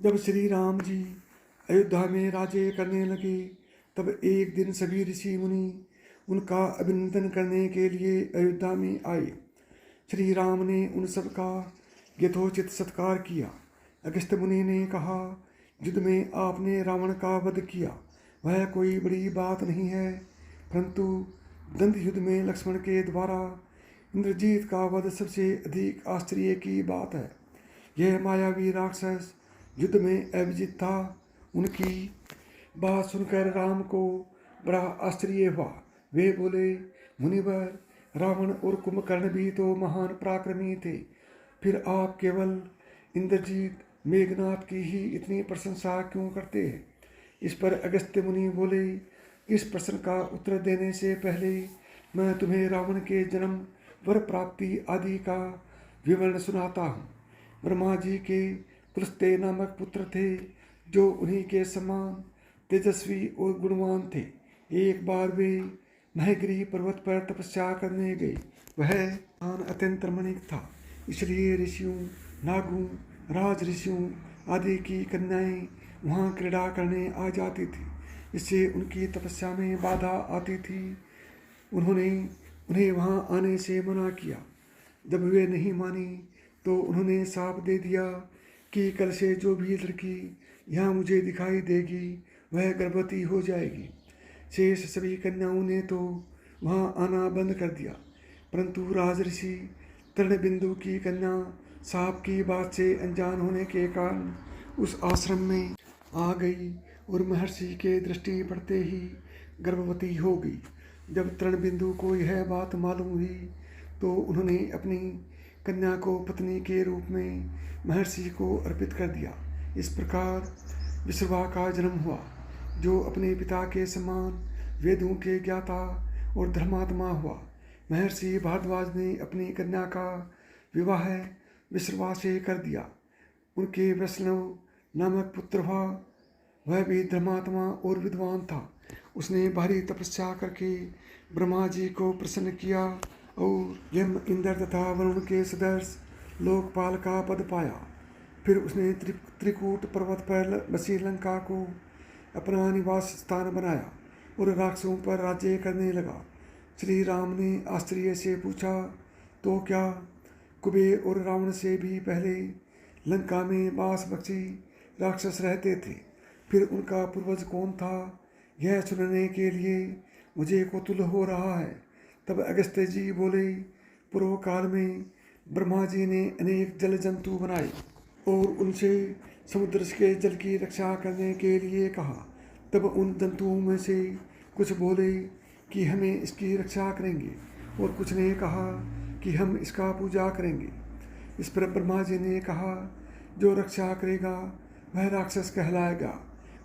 जब श्री राम जी अयोध्या में राज्य करने लगे, तब एक दिन सभी ऋषि मुनि उनका अभिनंदन करने के लिए अयोध्या में आए। श्री राम ने उन सब का यथोचित सत्कार किया। अगस्त्य मुनि ने कहा, युद्ध में आपने रावण का वध किया, वह कोई बड़ी बात नहीं है, परंतु दंड युद्ध में लक्ष्मण के द्वारा इंद्रजीत का वध सबसे अधिक आश्चर्य की बात है। यह मायावी राक्षस युद्ध में अविजित था। उनकी बात सुनकर राम को बड़ा आश्चर्य हुआ। वे बोले, मुनिवर, रावण और कुंभकर्ण भी तो महान पराक्रमी थे, फिर आप केवल इंद्रजीत मेघनाथ की ही इतनी प्रशंसा क्यों करते हैं? इस पर अगस्त्य मुनि बोले, इस प्रश्न का उत्तर देने से पहले मैं तुम्हें रावण के जन्म, वर प्राप्ति आदि का विवरण सुनाता हूँ। ब्रह्मा जी के पुलस्त्य नामक पुत्र थे, जो उन्हीं के समान तेजस्वी और गुणवान थे। एक बार वे महगिरी पर्वत पर तपस्या करने गए। वह स्थान अत्यंत रमणीक था, इसलिए ऋषियों, नागों, राज ऋषियों आदि की कन्याएं वहाँ क्रीड़ा करने आ जाती थी। इससे उनकी तपस्या में बाधा आती थी। उन्होंने उन्हें वहाँ आने से मना किया। जब वे नहीं मानी तो उन्होंने शाप दे दिया कि कल से जो भी लड़की यहाँ मुझे दिखाई देगी वह गर्भवती हो जाएगी। शेष सभी कन्याओं ने तो वहाँ आना बंद कर दिया, परंतु राजऋषि तृणबिंदु की कन्या साप की बात से अनजान होने के कारण उस आश्रम में आ गई और महर्षि के दृष्टि पड़ते ही गर्भवती हो गई। जब तृणबिंदु को यह बात मालूम हुई तो उन्होंने अपनी कन्या को पत्नी के रूप में महर्षि को अर्पित कर दिया। इस प्रकार विश्रवा का जन्म हुआ, जो अपने पिता के समान वेदों के ज्ञाता और धर्मात्मा हुआ। महर्षि भारद्वाज ने अपनी कन्या का विवाह विश्रवा से कर दिया। उनके वैष्णव नामक पुत्र हुआ, वह भी धर्मात्मा और विद्वान था। उसने भारी तपस्या करके ब्रह्मा जी को प्रसन्न किया और यम, इंद्र तथा वरुण के सदर्श लोकपाल का पद पाया। फिर उसने त्रिकूट पर्वत पर बसी लंका को अपना निवास स्थान बनाया और राक्षसों पर राज्य करने लगा। श्री राम ने आश्चर्य से पूछा, तो क्या कुबेर और रावण से भी पहले लंका में बास बख्शी राक्षस रहते थे? फिर उनका पूर्वज कौन था? यह सुनने के लिए मुझे कौतूहल हो रहा है। तब अगस्त्य जी बोले, पूर्व काल में ब्रह्मा जी ने अनेक जल जंतु बनाए और उनसे समुद्र के जल की रक्षा करने के लिए कहा। तब उन जंतुओं में से कुछ बोले कि हमें इसकी रक्षा करेंगे, और कुछ ने कहा कि हम इसका पूजा करेंगे। इस पर ब्रह्मा जी ने कहा, जो रक्षा करेगा वह राक्षस कहलाएगा,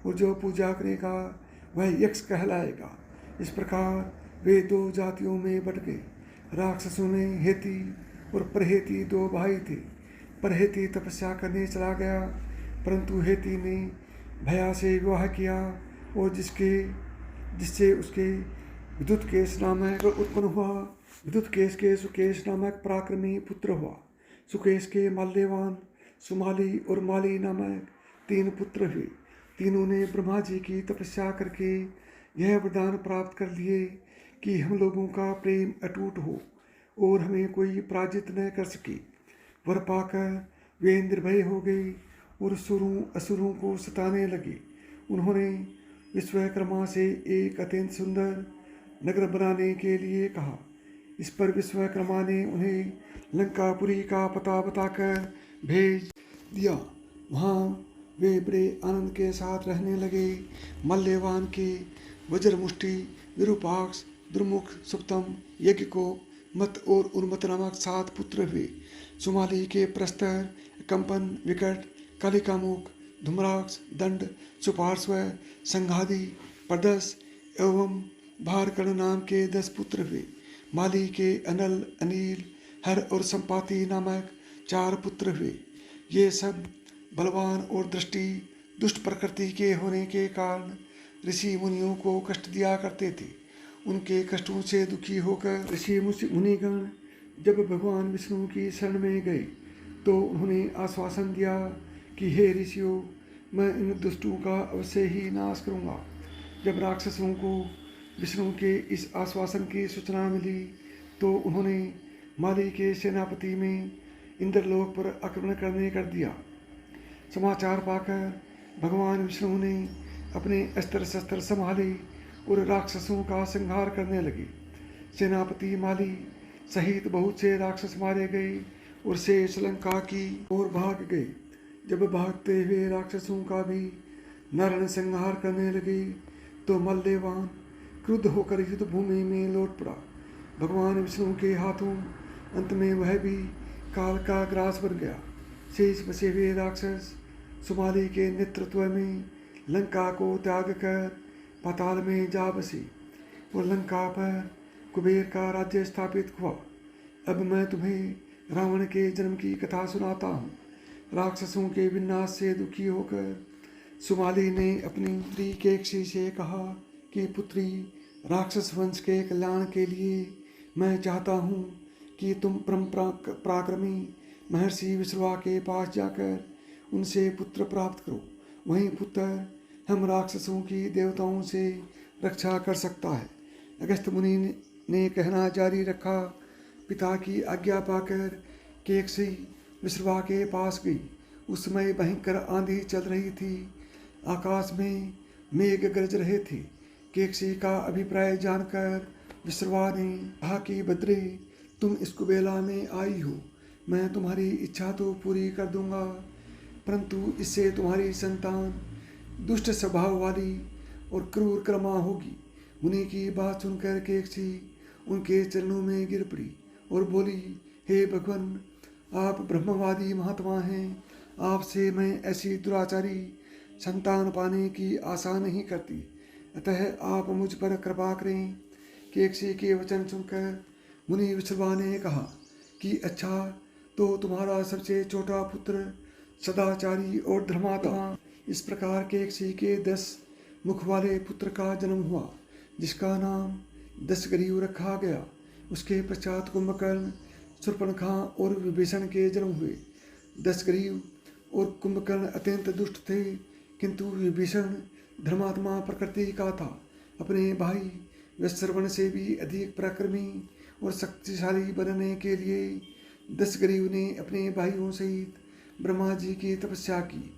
और जो पूजा करेगा वह यक्ष कहलाएगा। इस प्रकार वे दो जातियों में बट गए। राक्षसों में हेती और परहेती दो भाई थे। परहेती तपस्या करने चला गया, परंतु हेती ने भया से विवाह किया, और जिससे उसके विद्युतकेश नामक उत्पन्न हुआ। विद्युतकेश के सुकेश नामक पराक्रमी पुत्र हुआ। सुकेश के माल्यवान, सुमाली और माली नामक 3 पुत्र हुए। तीनों ने ब्रह्मा जी की तपस्या करके यह वरदान प्राप्त कर लिए कि हम लोगों का प्रेम अटूट हो और हमें कोई पराजित न कर सके। वर पाकर वे निर्भय हो गए और असुरों को सताने लगे। उन्होंने विश्वकर्मा से एक अत्यंत सुंदर नगर बनाने के लिए कहा। इस पर विश्वकर्मा ने उन्हें लंकापुरी का पता बताकर भेज दिया। वहाँ वे बड़े आनंद के साथ रहने लगे। मल्यवान के वज्रमुष्टि, विरूपाक्ष, दुर्मुख, सुप्तम, यज्ञको, मत और उन्मत नामक 7 पुत्र हुए। सुमाली के प्रस्तर, कंपन, विकट, कालिकामुख, धूम्राक्ष, दंड, सुपार्श्व, संघादि, प्रदस एवं भारकर्ण नाम के 10 पुत्र हुए। माली के अनल, अनील, हर और संपाति नामक 4 पुत्र हुए। ये सब बलवान और दृष्टि दुष्ट प्रकृति के होने के कारण ऋषि मुनियों को कष्ट दिया करते थे। उनके कष्टों से दुखी होकर ऋषि मुनिगण जब भगवान विष्णु की शरण में गए तो उन्होंने आश्वासन दिया कि हे ऋषियों, मैं इन दुष्टों का अवश्य ही नाश करूँगा। जब राक्षसों को विष्णु के इस आश्वासन की सूचना मिली तो उन्होंने माली के सेनापति में इंद्रलोक पर आक्रमण करने कर दिया। समाचार पाकर भगवान विष्णु ने अपने अस्त्र शस्त्र संभाले और राक्षसों का संहार करने लगे। सेनापति माली सहित बहुत से राक्षस मारे गए और शेष लंका की ओर भाग गए। जब भागते हुए राक्षसों का भी नरण संहार करने लगे तो मल्लेवान क्रुद्ध होकर युद्ध भूमि में लौट पड़ा। भगवान विष्णु के हाथों अंत में वह भी काल का ग्रास बन गया। शेष बचे हुए राक्षस सुमाली के नेतृत्व में लंका को त्याग कर पाताल में जा बसे और लंका पर कुबेर का राज्य स्थापित हुआ। अब मैं तुम्हें रावण के जन्म की कथा सुनाता हूँ। राक्षसों के विनाश से दुखी होकर सुमाली ने अपनी पुत्री केकसी से कहा कि पुत्री, राक्षस वंश के कल्याण के लिए मैं चाहता हूँ कि तुम परम पराक्रमी महर्षि विश्रवा के पास जाकर उनसे पुत्र प्राप्त करो। वहीं पुत्र हम राक्षसों की देवताओं से रक्षा कर सकता है। अगस्त्य मुनि ने कहना जारी रखा। पिता की आज्ञा पाकर केकसी विश्रवा के पास गई। उस समय भयंकर आंधी चल रही थी। आकाश में मेघ गरज रहे थे। केकसी का अभिप्राय जानकर विश्रवा ने कहा कि बद्रे, तुम इस कुबेला में आई हो, मैं तुम्हारी इच्छा तो पूरी कर दूंगा, परंतु इससे तुम्हारी संतान दुष्ट स्वभाव वाली और क्रूर कर्मा होगी। मुनि की बात सुनकर केकसी उनके चरणों में गिर पड़ी और बोली, हे भगवान, आप ब्रह्मवादी महात्मा हैं। आपसे मैं ऐसी दुराचारी संतान पाने की आशा नहीं करती, अतः आप मुझ पर कृपा करें। केकसी के वचन सुनकर मुनि विश्रवा ने कहा कि अच्छा, तो तुम्हारा सबसे छोटा पुत्र सदाचारी और धर्मात्मा। इस प्रकार केकसी के 10 मुख वाले पुत्र का जन्म हुआ, जिसका नाम दशग्रीव रखा गया। उसके पश्चात कुंभकर्ण, शूर्पणखा और विभीषण के जन्म हुए। दशग्रीव और कुंभकर्ण अत्यंत दुष्ट थे, किंतु विभीषण धर्मात्मा प्रकृति का था। अपने भाई वैश्रवण से भी अधिक पराक्रमी और शक्तिशाली बनने के लिए दशग्रीव ने अपने भाइयों सहित ब्रह्मा जी की तपस्या की।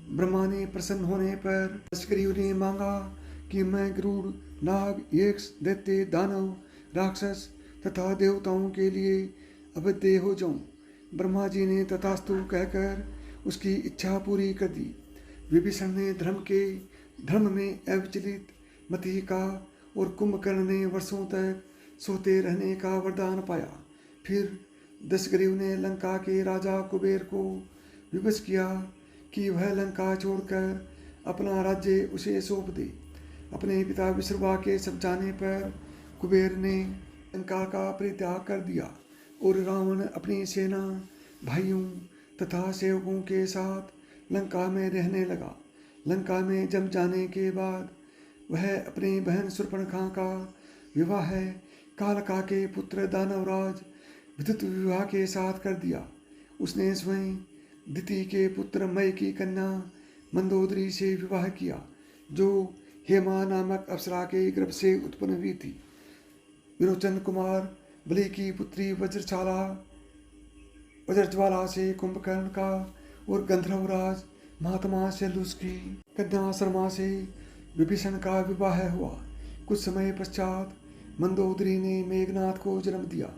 ब्रह्मा ने प्रसन्न होने पर दशग्रीव ने मांगा कि मैं गरुड़, नाग, यक्ष, दैत्य, दानव, राक्षस तथा देवताओं के लिए अवध्य हो जाऊं। ब्रह्मा जी ने तथास्तु कहकर उसकी इच्छा पूरी कर दी। विभीषण ने धर्म में अविचलित मति का और कुंभकर्ण ने वर्षों तक सोते रहने का वरदान पाया। फिर दशग्रीव ने लंका के राजा कुबेर को विवश किया कि वह लंका छोड़कर अपना राज्य उसे सौंप दे। अपने पिता विश्रवा के समझाने पर कुबेर ने लंका का परित्याग कर दिया और रावण अपनी सेना, भाइयों तथा सेवकों के साथ लंका में रहने लगा। लंका में जम जाने के बाद वह अपनी बहन शूर्पणखा का विवाह कालका के पुत्र दानवराज विद्युत विवाह के साथ कर दिया। उसने स्वयं दिति के पुत्र मय की कन्या मंदोदरी से विवाह किया, जो हेमा नामक अप्सरा के गर्भ से उत्पन्न हुई थी। विरोचन कुमार बलि की पुत्री वज्रज्वाला से कुंभकर्ण का और गंधर्वराज महात्मा शैलुष की कन्या शर्मा से विभीषण का विवाह हुआ। कुछ समय पश्चात मंदोदरी ने मेघनाथ को जन्म दिया,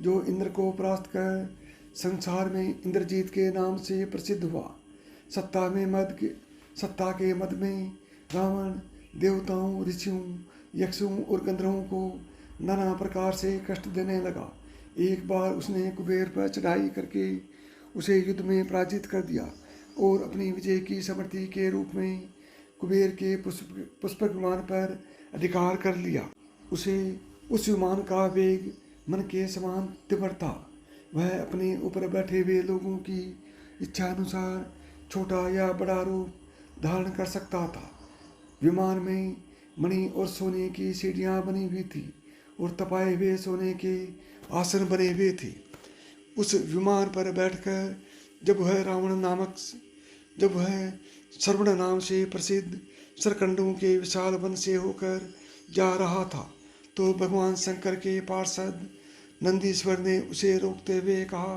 जो इंद्र को परास्त कर संसार में इंद्रजीत के नाम से प्रसिद्ध हुआ। सत्ता के मद में रावण देवताओं, ऋषियों, यक्षों और गंधर्वों को नाना प्रकार से कष्ट देने लगा। एक बार उसने कुबेर पर चढ़ाई करके उसे युद्ध में पराजित कर दिया और अपनी विजय की समृद्धि के रूप में कुबेर के पुष्पक विमान पर अधिकार कर लिया। उसे उस विमान का वेग मन के समान तीव्र था। वह अपने ऊपर बैठे हुए लोगों की इच्छा अनुसार छोटा या बड़ा रूप धारण कर सकता था। विमान में मणि और सोने की सीढ़ियाँ बनी हुई थी और तपाए हुए सोने के आसन बने हुए थे। उस विमान पर बैठकर जब वह श्रवण नाम से प्रसिद्ध सरकंडों के विशाल वन से होकर जा रहा था तो भगवान शंकर के पार्षद नंदीश्वर ने उसे रोकते हुए कहा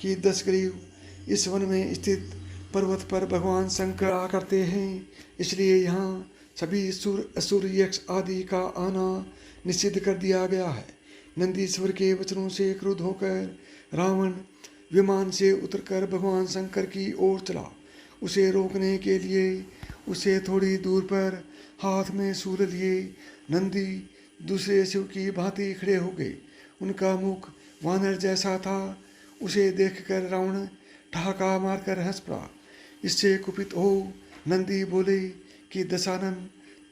कि दशग्रीव, इस वन में स्थित पर्वत पर भगवान शंकर आ करते हैं, इसलिए यहाँ सभी सुर असुर यक्ष आदि का आना निषिद्ध कर दिया गया है। नंदीश्वर के वचनों से क्रुद्ध होकर रावण विमान से उतरकर भगवान शंकर की ओर चला। उसे रोकने के लिए उसे थोड़ी दूर पर हाथ में शूल लिए नंदी दूसरे शिव की भांति खड़े हो गए। उनका मुख वानर जैसा था। उसे देखकर रावण ठहाका मारकर हंस पड़ा। इससे कुपित हो नंदी बोले कि दशानन,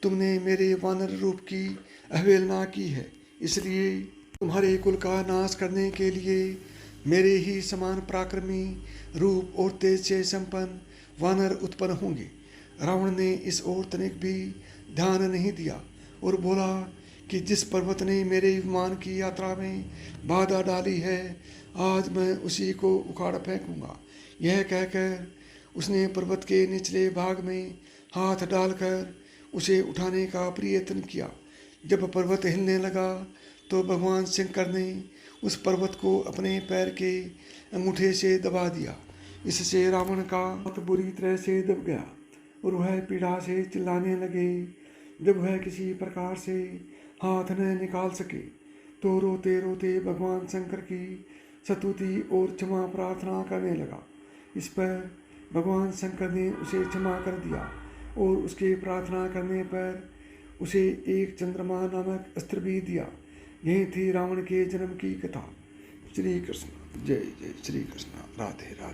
तुमने मेरे वानर रूप की अवहेलना की है, इसलिए तुम्हारे कुल का नाश करने के लिए मेरे ही समान पराक्रमी रूप और तेज से संपन्न वानर उत्पन्न होंगे। रावण ने इस ओर तनिक भी ध्यान नहीं दिया और बोला कि जिस पर्वत ने मेरे विमान की यात्रा में बाधा डाली है, आज मैं उसी को उखाड़ फेंकूंगा। यह कहकर उसने पर्वत के निचले भाग में हाथ डालकर उसे उठाने का प्रयत्न किया। जब पर्वत हिलने लगा तो भगवान शंकर ने उस पर्वत को अपने पैर के अंगूठे से दबा दिया। इससे रावण का हाथ बुरी तरह से दब गया और वह पीड़ा से चिल्लाने लगे। जब वह किसी प्रकार से हाथ न निकाल सके तो रोते रोते भगवान शंकर की स्तुति और क्षमा प्रार्थना करने लगा। इस पर भगवान शंकर ने उसे क्षमा कर दिया और उसके प्रार्थना करने पर उसे एक चंद्रमा नामक अस्त्र भी दिया। यही थी रावण के जन्म की कथा। श्री कृष्ण जय जय श्री कृष्ण। राधे राधे।